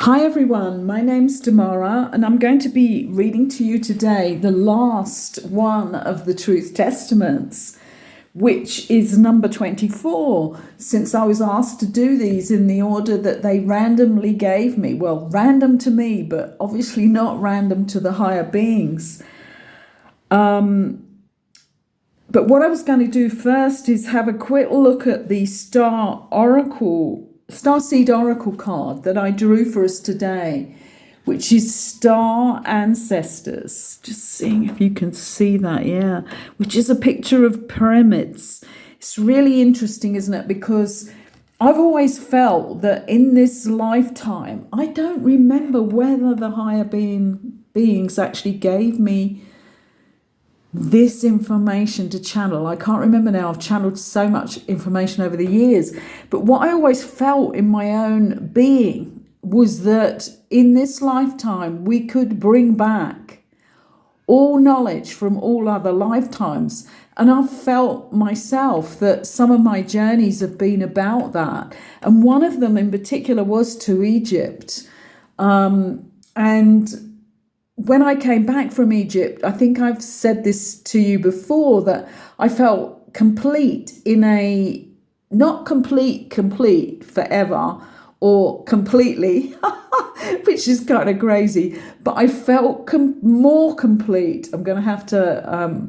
Hi everyone, my name's Damara, and I'm going to be reading to you today the last one of the Truth Testaments, which is number 24, since I was asked to do these in the order that they randomly gave me. Well, random to me, but obviously not random to the higher beings. But what I was going to do first is have a quick look at the Starseed Oracle card that I drew for us today, which is Star Ancestors. Just seeing if you can see that, yeah, which is a picture of pyramids. It's really interesting, isn't it? Because I've always felt that in this lifetime, I don't remember whether the higher beings actually gave me this information to channel. I can't remember now. I've channeled so much information over the years. But what I always felt in my own being was that in this lifetime, we could bring back all knowledge from all other lifetimes. And I've felt myself that some of my journeys have been about that. And one of them in particular was to Egypt. And when I came back from Egypt, I think I've said this to you before, that I felt complete in a, not complete forever or completely, which is kind of crazy, but I felt more complete. I'm going to have to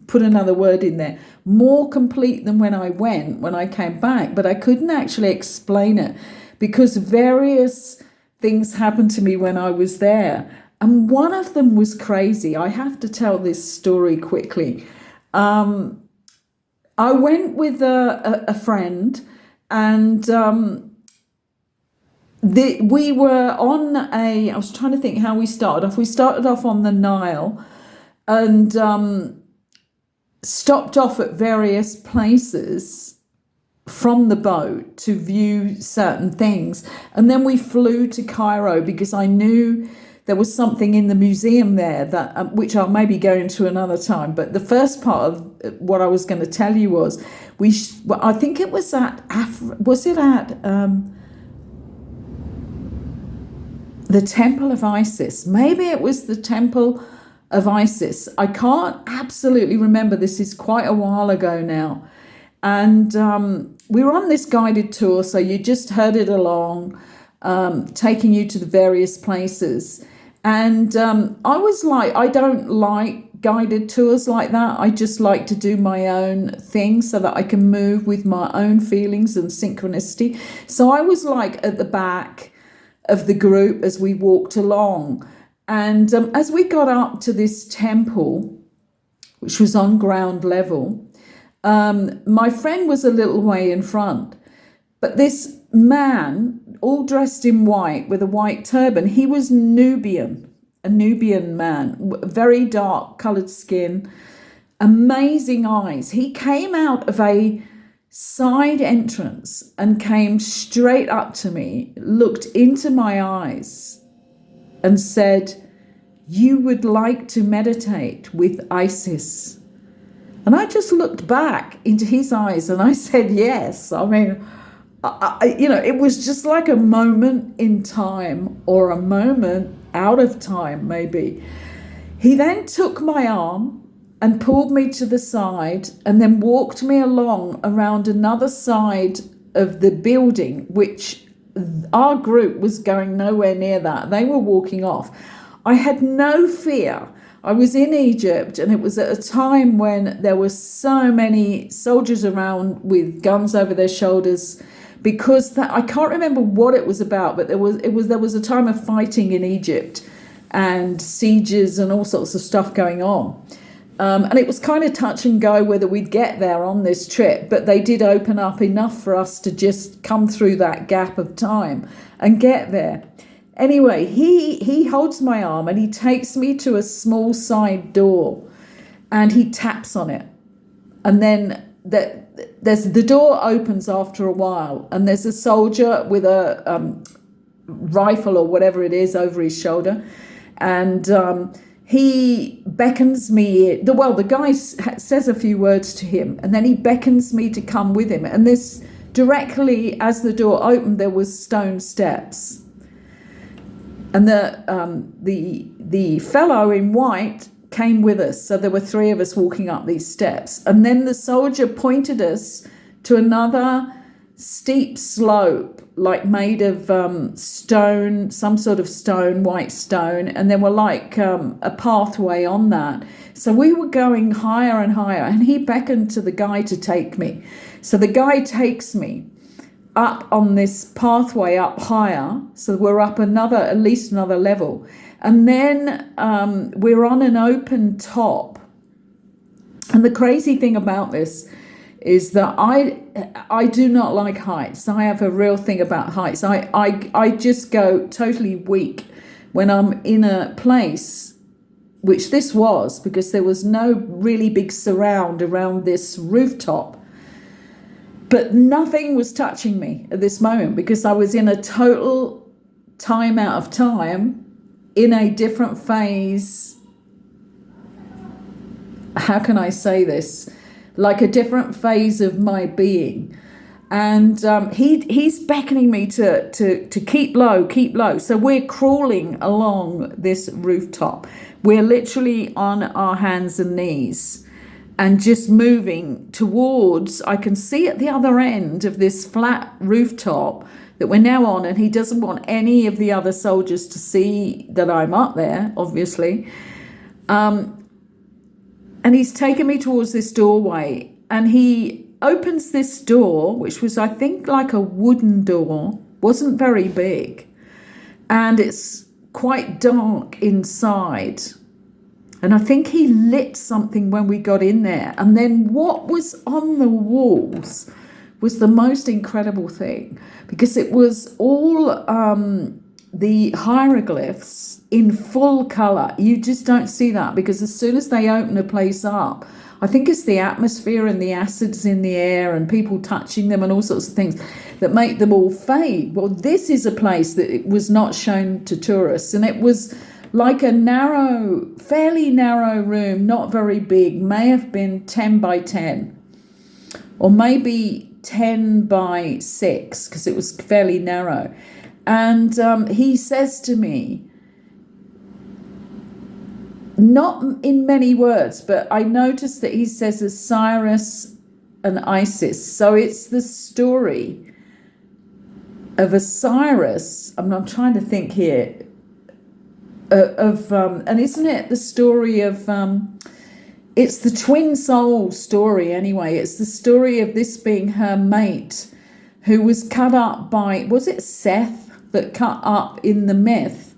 put another word in there, more complete than when I came back, but I couldn't actually explain it because various things happened to me when I was there. And one of them was crazy. I have to tell this story quickly. I went with a friend, and we were on I was trying to think how we started off. We started off on the Nile and stopped off at various places from the boat to view certain things. And then we flew to Cairo because I knew there was something in the museum there that which I'll maybe go into another time. But the first part of what I was going to tell you was I think it was at the Temple of Isis. Maybe it was the Temple of Isis. I can't absolutely remember. This is quite a while ago now. And we were on this guided tour, so you just heard it along, taking you to the various places. And I was like, I don't like guided tours like that. I just like to do my own thing so that I can move with my own feelings and synchronicity. So I was like at the back of the group as we walked along. And as we got up to this temple, which was on ground level, my friend was a little way in front. But this man, all dressed in white with a white turban, he was a Nubian man, very dark coloured skin, amazing eyes. He came out of a side entrance and came straight up to me, looked into my eyes and said, "You would like to meditate with Isis?" And I just looked back into his eyes and I said, yes. I mean, it was just like a moment in time or a moment out of time, maybe. He then took my arm and pulled me to the side and then walked me along around another side of the building, which our group was going nowhere near that. They were walking off. I had no fear. I was in Egypt, and it was at a time when there were so many soldiers around with guns over their shoulders, because I can't remember what it was about, but there was a time of fighting in Egypt and sieges and all sorts of stuff going on. And it was kind of touch and go whether we'd get there on this trip, but they did open up enough for us to just come through that gap of time and get there. Anyway, he holds my arm and he takes me to a small side door and he taps on it. And then the door opens after a while, and there's a soldier with a rifle or whatever it is over his shoulder. And he beckons me. The guy says a few words to him, and then he beckons me to come with him. And this directly as the door opened, there was stone steps. And the fellow in white came with us. So there were three of us walking up these steps. And then the soldier pointed us to another steep slope, like made of stone, some sort of stone, white stone. And there were like a pathway on that. So we were going higher and higher. And he beckoned to the guy to take me. So the guy takes me up on this pathway up higher, so we're up at least another level, and then we're on an open top. And the crazy thing about this is that I do not like heights. I have a real thing about heights. I just go totally weak when I'm in a place, which this was, because there was no really big surround around this rooftop. But nothing was touching me at this moment because I was in a total time out of time, in a different phase. How can I say this? Like a different phase of my being. And he's beckoning me to keep low, keep low. So we're crawling along this rooftop. We're literally on our hands and knees. And just moving towards, I can see at the other end of this flat rooftop that we're now on, and he doesn't want any of the other soldiers to see that I'm up there, obviously. And he's taken me towards this doorway, and he opens this door, which was, I think, like a wooden door, wasn't very big, and it's quite dark inside. And I think he lit something when we got in there. And then what was on the walls was the most incredible thing, because it was all the hieroglyphs in full colour. You just don't see that, because as soon as they open a place up, I think it's the atmosphere and the acids in the air and people touching them and all sorts of things that make them all fade. Well, this is a place that it was not shown to tourists, and it was like a narrow, fairly narrow room, not very big, may have been 10 by 10 or maybe 10 by 6, because it was fairly narrow. And he says to me, not in many words, but I noticed that he says Osiris and Isis. So it's the story of Osiris. I'm trying to think here. And isn't it the story of it's the twin soul story anyway. It's the story of this being her mate, who was cut up by, was it Seth that cut up in the myth?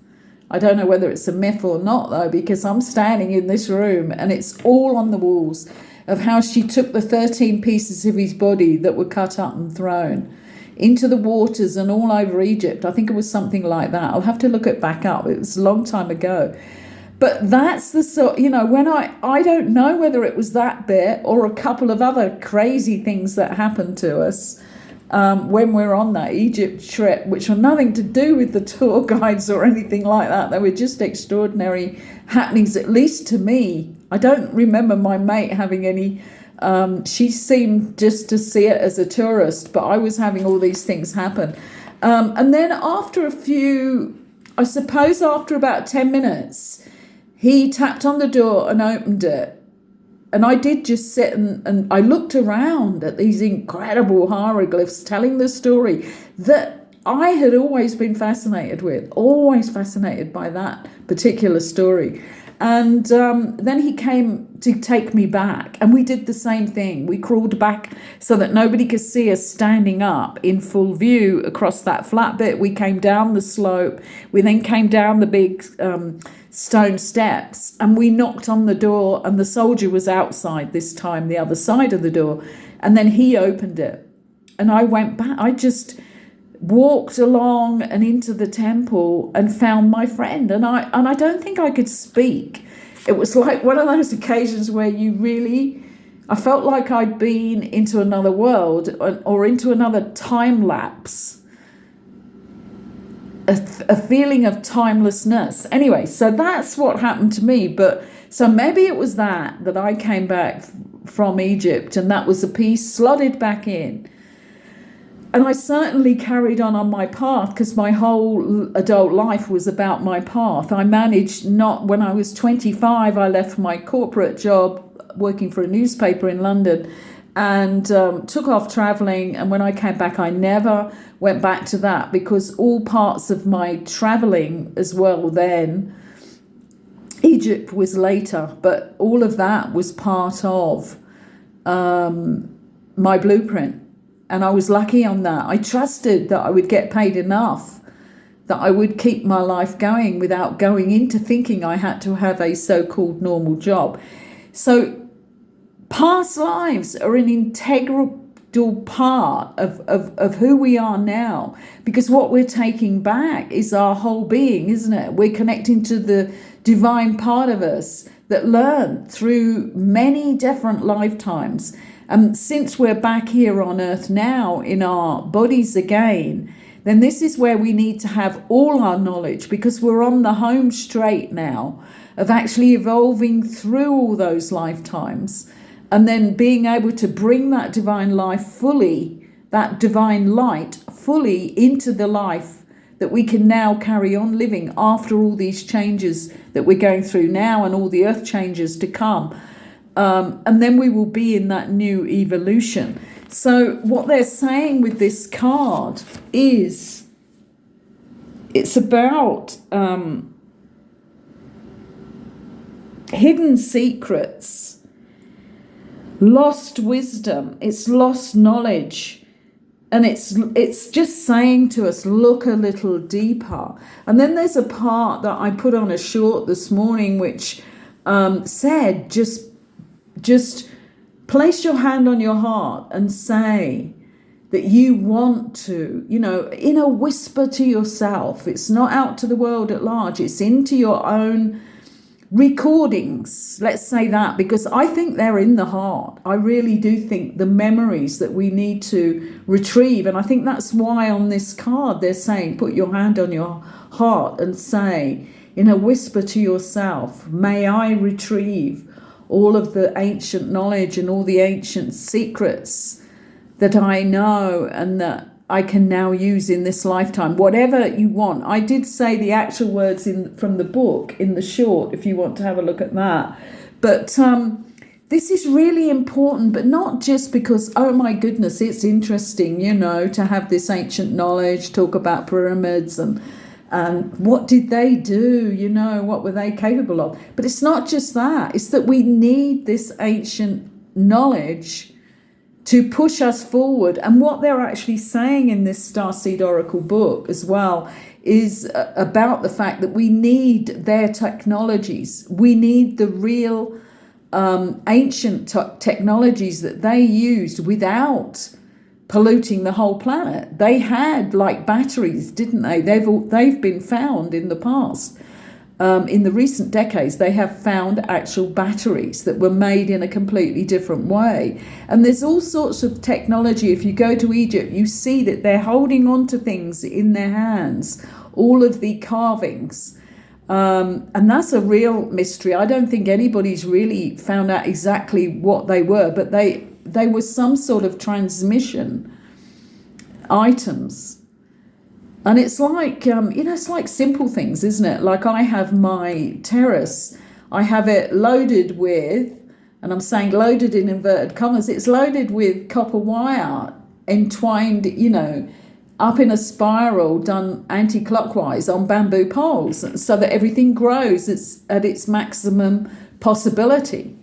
I don't know whether it's a myth or not though, because I'm standing in this room and it's all on the walls of how she took the 13 pieces of his body that were cut up and thrown into the waters and all over Egypt. I think it was something like that. I'll have to look it back up. It was a long time ago. But that's the sort, when I don't know whether it was that bit or a couple of other crazy things that happened to us when we're on that Egypt trip, which were nothing to do with the tour guides or anything like that. They were just extraordinary happenings, at least to me. I don't remember my mate having any. She seemed just to see it as a tourist, but I was having all these things happen. And then after about 10 minutes, he tapped on the door and opened it. And I did just sit and I looked around at these incredible hieroglyphs telling the story that I had always been fascinated with, always fascinated by that particular story. And then he came to take me back, and we did the same thing. We crawled back so that nobody could see us standing up in full view across that flat bit. We came down the slope. We then came down the big stone steps, and we knocked on the door, and the soldier was outside this time, the other side of the door. And then he opened it, and I went back. I just walked along and into the temple and found my friend, and I don't think I could speak. It was like one of those occasions where I felt like I'd been into another world or into another time lapse, a feeling of timelessness. Anyway, so that's what happened to me. But so maybe it was that I came back from Egypt, and that was a piece slotted back in. And I certainly carried on my path because my whole adult life was about my path. I managed not, when I was 25, I left my corporate job working for a newspaper in London and took off traveling. And when I came back, I never went back to that because all parts of my traveling as well then, Egypt was later, but all of that was part of my blueprint. And I was lucky on that. I trusted that I would get paid enough, that I would keep my life going without going into thinking I had to have a so-called normal job. So past lives are an integral part of who we are now, because what we're taking back is our whole being, isn't it? We're connecting to the divine part of us that learned through many different lifetimes. Since we're back here on earth now in our bodies again, then this is where we need to have all our knowledge, because we're on the home straight now of actually evolving through all those lifetimes and then being able to bring that divine life fully, that divine light fully into the life that we can now carry on living after all these changes that we're going through now and all the earth changes to come. And then we will be in that new evolution. So what they're saying with this card is it's about hidden secrets, lost wisdom, it's lost knowledge. And it's just saying to us, look a little deeper. And then there's a part that I put on a short this morning which said, just place your hand on your heart and say that you want to, in a whisper to yourself. It's not out to the world at large. It's into your own recordings. Let's say that, because I think they're in the heart. I really do think the memories that we need to retrieve. And I think that's why on this card they're saying, put your hand on your heart and say, in a whisper to yourself, may I retrieve all of the ancient knowledge and all the ancient secrets that I know and that I can now use in this lifetime, whatever you want. I did say the actual words from the book in the short, if you want to have a look at that. But this is really important, but not just because, oh my goodness, it's interesting, to have this ancient knowledge, talk about pyramids and what did they do, what were they capable of? But it's not just that. It's that we need this ancient knowledge to push us forward. And what they're actually saying in this Starseed Oracle book as well is about the fact that we need their technologies. We need the real ancient technologies that they used without polluting the whole planet. They had like batteries, didn't they? They've been found in the past. In the recent decades, they have found actual batteries that were made in a completely different way. And there's all sorts of technology. If you go to Egypt, you see that they're holding on to things in their hands, all of the carvings. And that's a real mystery. I don't think anybody's really found out exactly what they were, but they were some sort of transmission items. And it's like, it's like simple things, isn't it? Like I have my terrace, I have it loaded with, and I'm saying loaded in inverted commas, it's loaded with copper wire entwined, up in a spiral done anti-clockwise on bamboo poles so that everything grows at its maximum possibility.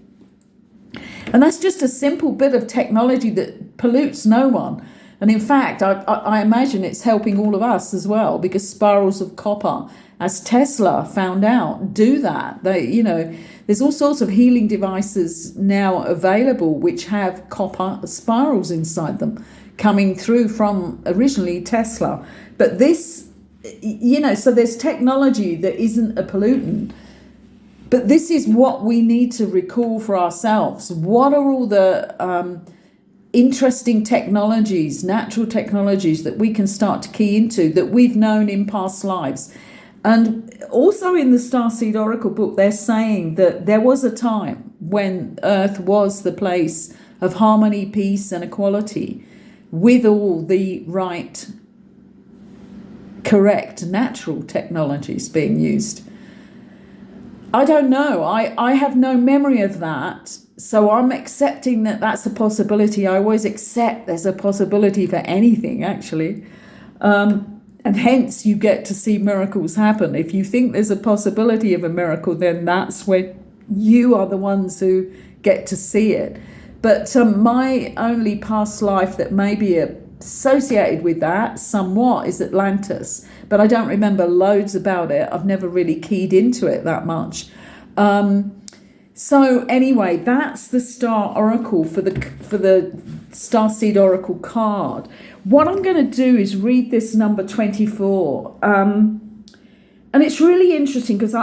And that's just a simple bit of technology that pollutes no one. And in fact, I imagine it's helping all of us as well, because spirals of copper, as Tesla found out, do that. There's all sorts of healing devices now available which have copper spirals inside them, coming through from originally Tesla. But this, so there's technology that isn't a pollutant. But this is what we need to recall for ourselves. What are all the interesting technologies, natural technologies that we can start to key into that we've known in past lives? And also in the Starseed Oracle book, they're saying that there was a time when Earth was the place of harmony, peace and equality, with all the right, correct, natural technologies being used. I don't know. I have no memory of that. So I'm accepting that that's a possibility. I always accept there's a possibility for anything, actually. And hence you get to see miracles happen. If you think there's a possibility of a miracle, then that's where you are the ones who get to see it. But my only past life that may be associated with that somewhat is Atlantis. But I don't remember loads about it. I've never really keyed into it that much. So anyway, that's the Star Oracle for the Starseed Oracle card. What I'm going to do is read this number 24. And it's really interesting because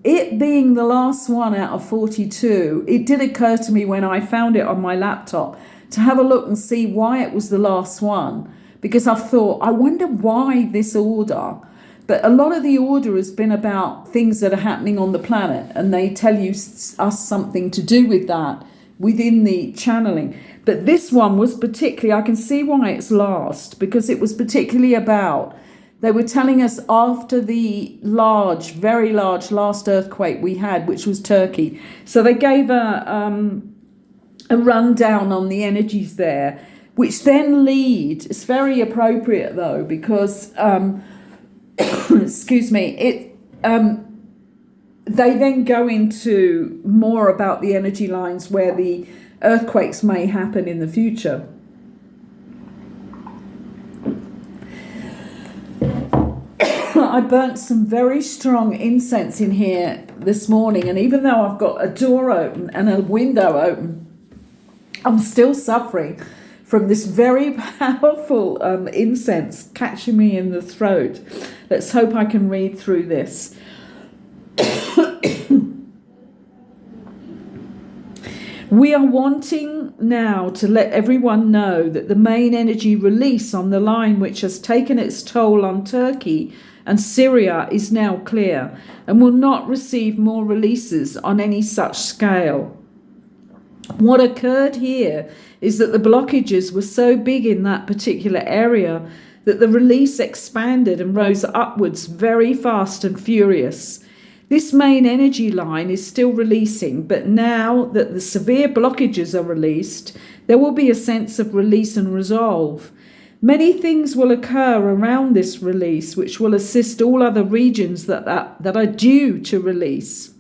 it being the last one out of 42, it did occur to me when I found it on my laptop to have a look and see why it was the last one. Because I thought, I wonder why this order. But a lot of the order has been about things that are happening on the planet, and they tell you us something to do with that within the channeling. But this one was particularly, I can see why it's last, because it was particularly about, they were telling us after the large, very large last earthquake we had, which was Turkey. So they gave a rundown on the energies there, which then lead, it's very appropriate though, because excuse me, they then go into more about the energy lines where the earthquakes may happen in the future. I burnt some very strong incense in here this morning, and even though I've got a door open and a window open, I'm still suffering from this very powerful incense catching me in the throat. Let's hope I can read through this. We are wanting now to let everyone know that the main energy release on the line which has taken its toll on Turkey and Syria is now clear and will not receive more releases on any such scale. What occurred here is that the blockages were so big in that particular area that the release expanded and rose upwards very fast and furious. This main energy line is still releasing, but now that the severe blockages are released, there will be a sense of release and resolve. Many things will occur around this release, which will assist all other regions that are due to release.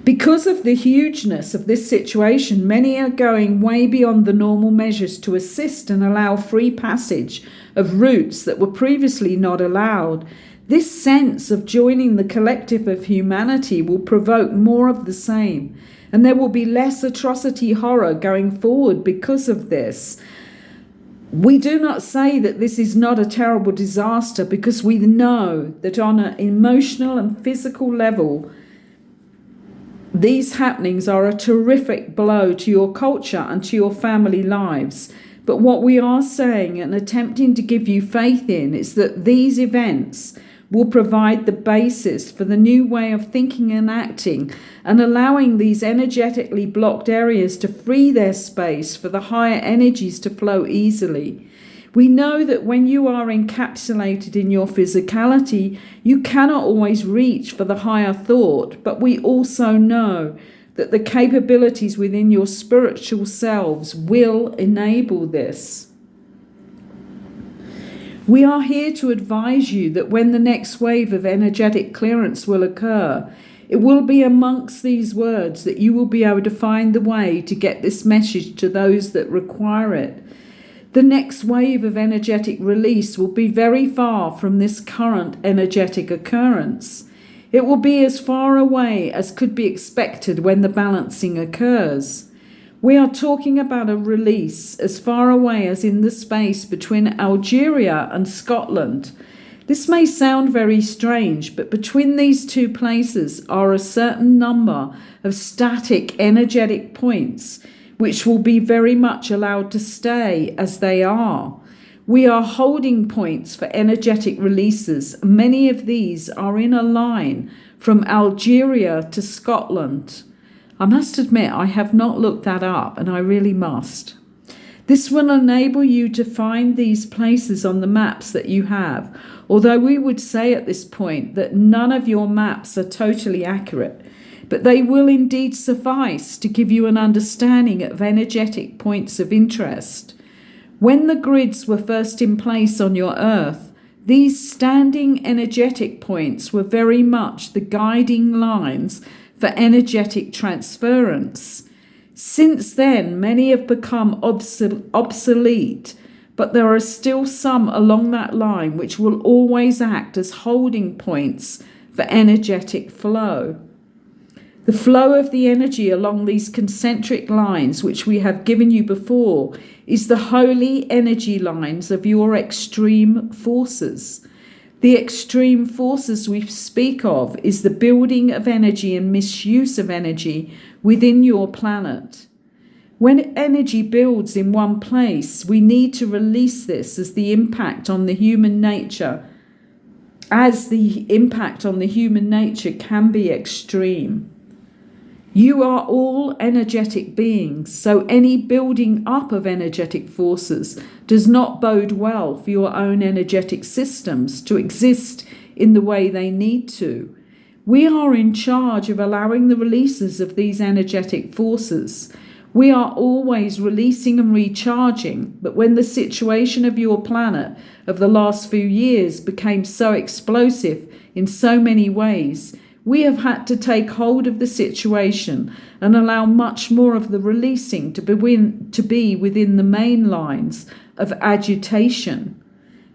Because of the hugeness of this situation, many are going way beyond the normal measures to assist and allow free passage of routes that were previously not allowed. This sense of joining the collective of humanity will provoke more of the same, and there will be less atrocity horror going forward because of this. We do not say that this is not a terrible disaster, because we know that on an emotional and physical level, these happenings are a terrific blow to your culture and to your family lives. But what we are saying and attempting to give you faith in is that these events will provide the basis for the new way of thinking and acting, and allowing these energetically blocked areas to free their space for the higher energies to flow easily. We know that when you are encapsulated in your physicality, you cannot always reach for the higher thought, but we also know that the capabilities within your spiritual selves will enable this. We are here to advise you that when the next wave of energetic clearance will occur, it will be amongst these words that you will be able to find the way to get this message to those that require it. The next wave of energetic release will be very far from this current energetic occurrence. It will be as far away as could be expected when the balancing occurs. We are talking about a release as far away as in the space between Algeria and Scotland. This may sound very strange, but between these two places are a certain number of static energetic points, which will be very much allowed to stay as they are. We are holding points for energetic releases. Many of these are in a line from Algeria to Scotland. I must admit, I have not looked that up, and I really must. This will enable you to find these places on the maps that you have, although we would say at this point that none of your maps are totally accurate, but they will indeed suffice to give you an understanding of energetic points of interest. When the grids were first in place on your Earth, these standing energetic points were very much the guiding lines for energetic transference. Since then, many have become obsolete, but there are still some along that line which will always act as holding points for energetic flow. The flow of the energy along these concentric lines, which we have given you before, is the holy energy lines of your extreme forces. The extreme forces we speak of is the building of energy and misuse of energy within your planet. When energy builds in one place, we need to release this as the impact on the human nature can be extreme. You are all energetic beings, so any building up of energetic forces does not bode well for your own energetic systems to exist in the way they need to. We are in charge of allowing the releases of these energetic forces. We are always releasing and recharging, but when the situation of your planet of the last few years became so explosive in so many ways, we have had to take hold of the situation and allow much more of the releasing to be within the main lines of agitation.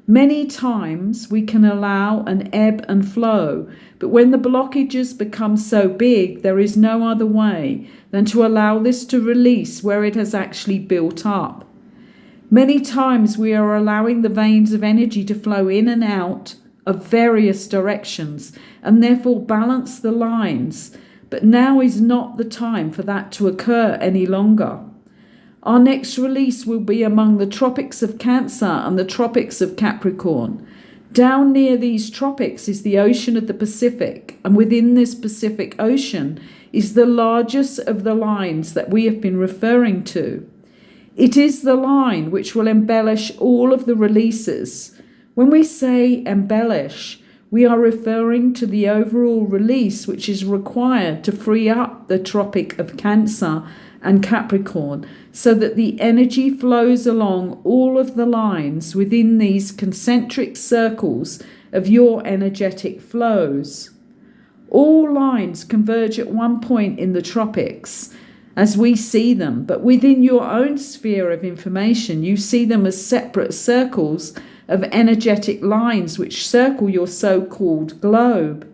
Many times we can allow an ebb and flow, but when the blockages become so big, there is no other way than to allow this to release where it has actually built up. Many times we are allowing the veins of energy to flow in and out of various directions and therefore balance the lines, but now is not the time for that to occur any longer. Our next release will be among the tropics of Cancer and the tropics of Capricorn. Down near these tropics is the ocean of the Pacific, and within this Pacific Ocean is the largest of the lines that we have been referring to. It is the line which will embellish all of the releases. When we say embellish, we are referring to the overall release which is required to free up the Tropic of Cancer and Capricorn so that the energy flows along all of the lines within these concentric circles of your energetic flows. All lines converge at one point in the tropics as we see them, but within your own sphere of information, you see them as separate circles of energetic lines which circle your so-called globe.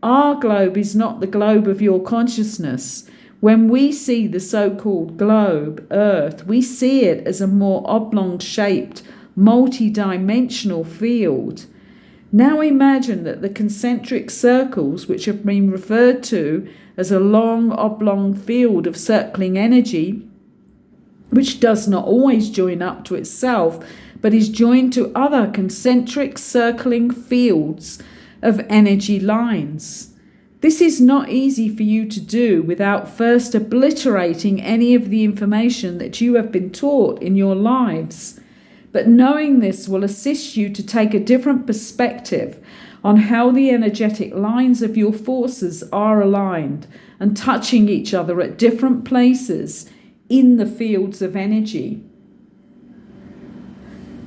Our globe is not the globe of your consciousness. When we see the so-called globe, Earth, we see it as a more oblong-shaped, multi-dimensional field. Now imagine that the concentric circles, which have been referred to as a long oblong field of circling energy, which does not always join up to itself, but is joined to other concentric circling fields of energy lines. This is not easy for you to do without first obliterating any of the information that you have been taught in your lives. But knowing this will assist you to take a different perspective on how the energetic lines of your forces are aligned and touching each other at different places in the fields of energy.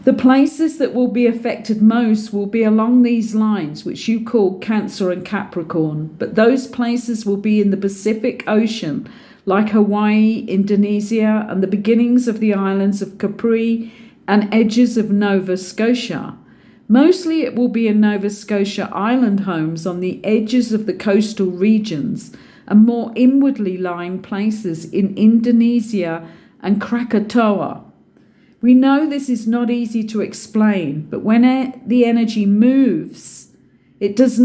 The places that will be affected most will be along these lines, which you call Cancer and Capricorn, but those places will be in the Pacific Ocean, like Hawaii, Indonesia, and the beginnings of the islands of Capri and edges of Nova Scotia. Mostly it will be in Nova Scotia island homes on the edges of the coastal regions and more inwardly lying places in Indonesia and Krakatoa. We know this is not easy to explain, but when the energy moves, it does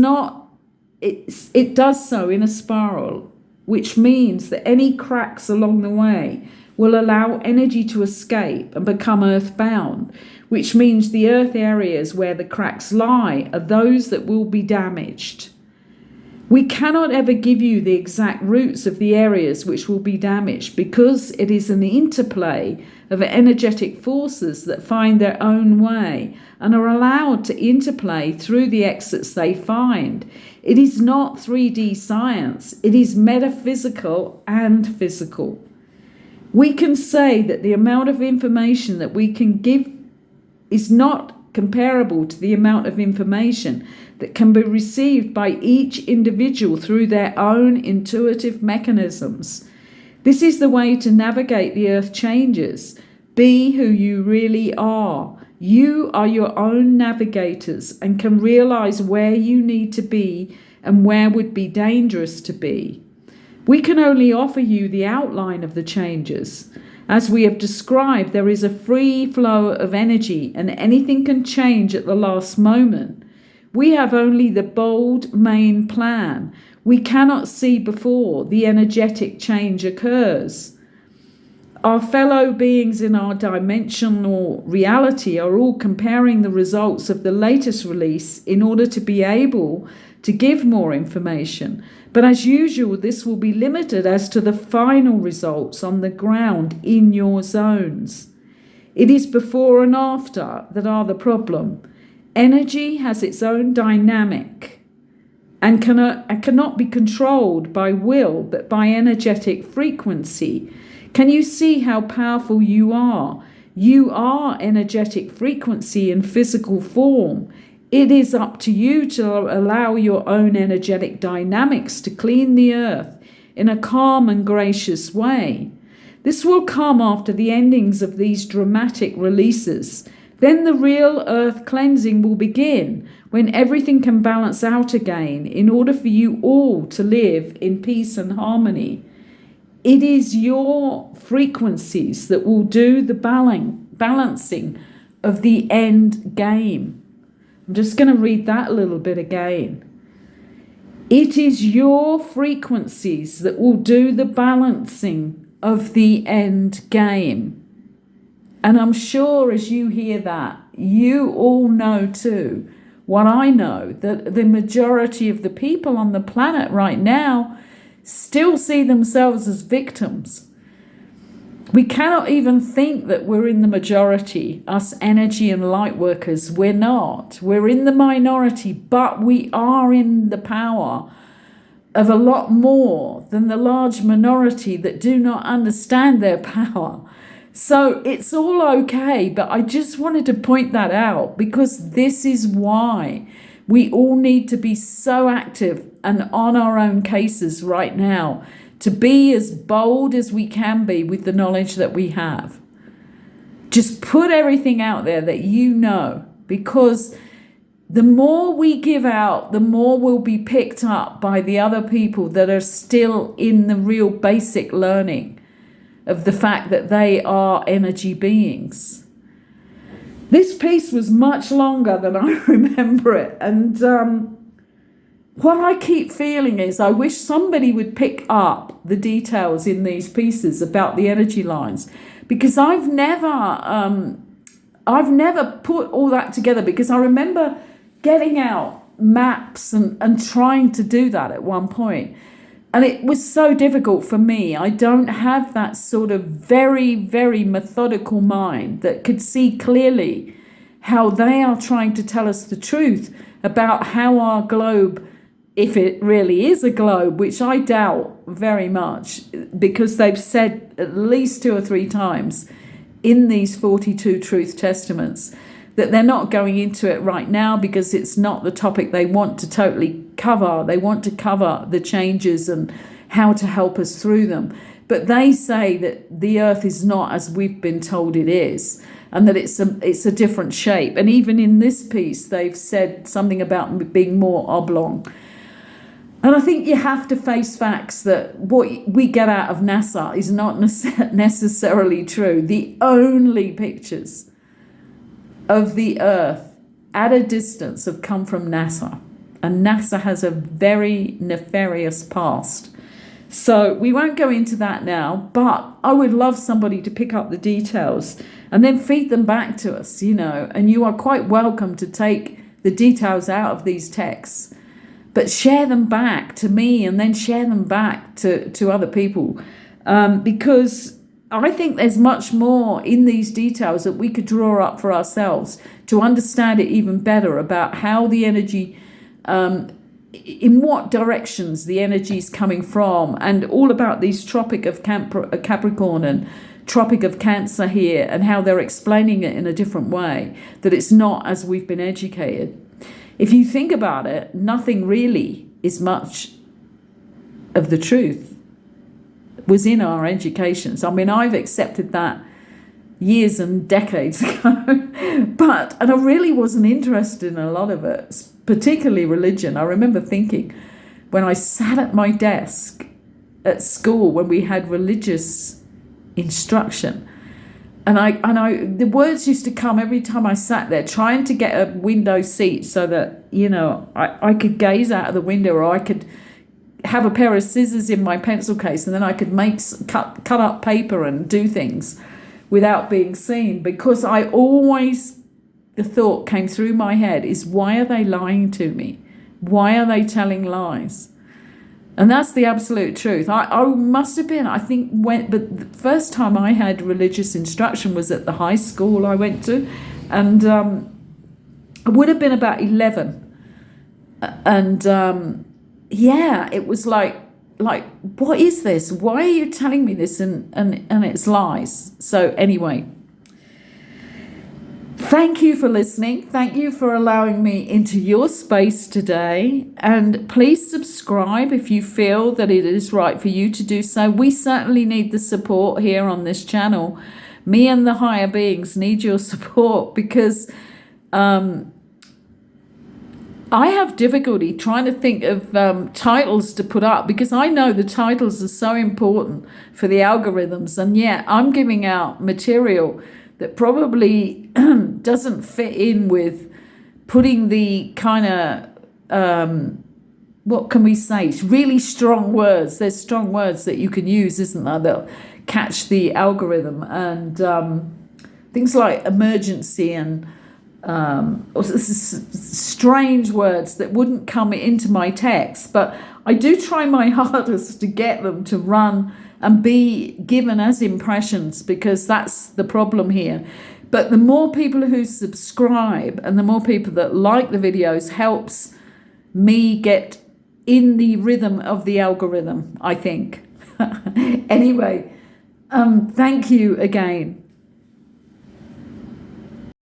so in a spiral, which means that any cracks along the way will allow energy to escape and become earthbound, which means the earth areas where the cracks lie are those that will be damaged. We cannot ever give you the exact routes of the areas which will be damaged because it is an interplay of energetic forces that find their own way and are allowed to interplay through the exits they find. It is not 3D science, it is metaphysical and physical. We can say that the amount of information that we can give is not comparable to the amount of information that can be received by each individual through their own intuitive mechanisms. This is the way to navigate the earth changes. Be who you really are. You are your own navigators and can realize where you need to be and where would be dangerous to be. We can only offer you the outline of the changes. As we have described, there is a free flow of energy and anything can change at the last moment. We have only the bold main plan. We cannot see before the energetic change occurs. Our fellow beings in our dimensional reality are all comparing the results of the latest release in order to be able to give more information. But as usual, this will be limited as to the final results on the ground in your zones. It is before and after that are the problem. Energy has its own dynamic and cannot be controlled by will, but by energetic frequency. Can you see how powerful you are? You are energetic frequency in physical form. It is up to you to allow your own energetic dynamics to clean the earth in a calm and gracious way. This will come after the endings of these dramatic releases. Then the real earth cleansing will begin, when everything can balance out again in order for you all to live in peace and harmony. It is your frequencies that will do the balancing of the end game. I'm just going to read that a little bit again. It is your frequencies that will do the balancing of the end game. And I'm sure as you hear that, you all know too what I know, that the majority of the people on the planet right now still see themselves as victims. We cannot even think that we're in the majority, us energy and light workers. We're not. We're in the minority, but we are in the power of a lot more than the large minority that do not understand their power. So it's all okay, but I just wanted to point that out because this is why we all need to be so active and on our own cases right now, to be as bold as we can be with the knowledge that we have. Just put everything out there that you know, because the more we give out, the more will be picked up by the other people that are still in the real basic learning of the fact that they are energy beings. This piece was much longer than I remember it. And what I keep feeling is I wish somebody would pick up the details in these pieces about the energy lines, because I've never put all that together, because I remember getting out maps and trying to do that at one point. And it was so difficult for me. I don't have that sort of very, very methodical mind that could see clearly how they are trying to tell us the truth about how our globe, if it really is a globe, which I doubt very much, because they've said at least 2 or 3 times in these 42 truth testaments that they're not going into it right now because it's not the topic they want to totally cover. They want to cover the changes and how to help us through them. But they say that the earth is not as we've been told it is, and that it's a different shape. And even in this piece, they've said something about being more oblong. And I think you have to face facts that what we get out of NASA is not necessarily true. The only pictures of the earth at a distance have come from NASA. And NASA has a very nefarious past. So we won't go into that now, but I would love somebody to pick up the details and then feed them back to us, you know. And you are quite welcome to take the details out of these texts, but share them back to me and then share them back to other people. Because I think there's much more in these details that we could draw up for ourselves to understand it even better about how the energy, in what directions the energy is coming from, and all about these Tropic of Capricorn and Tropic of Cancer here, and how they're explaining it in a different way, that it's not as we've been educated. If you think about it, nothing really is much of the truth was in our educations. I mean, I've accepted that years and decades ago, and I really wasn't interested in a lot of it, particularly religion. I remember thinking when I sat at my desk at school when we had religious instruction, and the words used to come every time I sat there, trying to get a window seat so that, I could gaze out of the window, or I could have a pair of scissors in my pencil case, and then I could cut up paper and do things without being seen. Because the thought came through my head is, why are they lying to me? Why are they telling lies? And that's the absolute truth. I must have been, I think, but the first time I had religious instruction was at the high school I went to, and I would have been about 11. And it was like, what is this? Why are you telling me this? And it's lies. So anyway, thank you for listening. Thank you for allowing me into your space today. And please subscribe if you feel that it is right for you to do so. We certainly need the support here on this channel. Me and the higher beings need your support, because I have difficulty trying to think of titles to put up, because I know the titles are so important for the algorithms, and yet I'm giving out material that probably doesn't fit in with putting the kind of, what can we say, really strong words. There's strong words that you can use, isn't there, that catch the algorithm, and things like emergency and strange words that wouldn't come into my text. But I do try my hardest to get them to run and be given as impressions, because that's the problem here. But the more people who subscribe and the more people that like the videos helps me get in the rhythm of the algorithm, I think. Anyway, thank you again.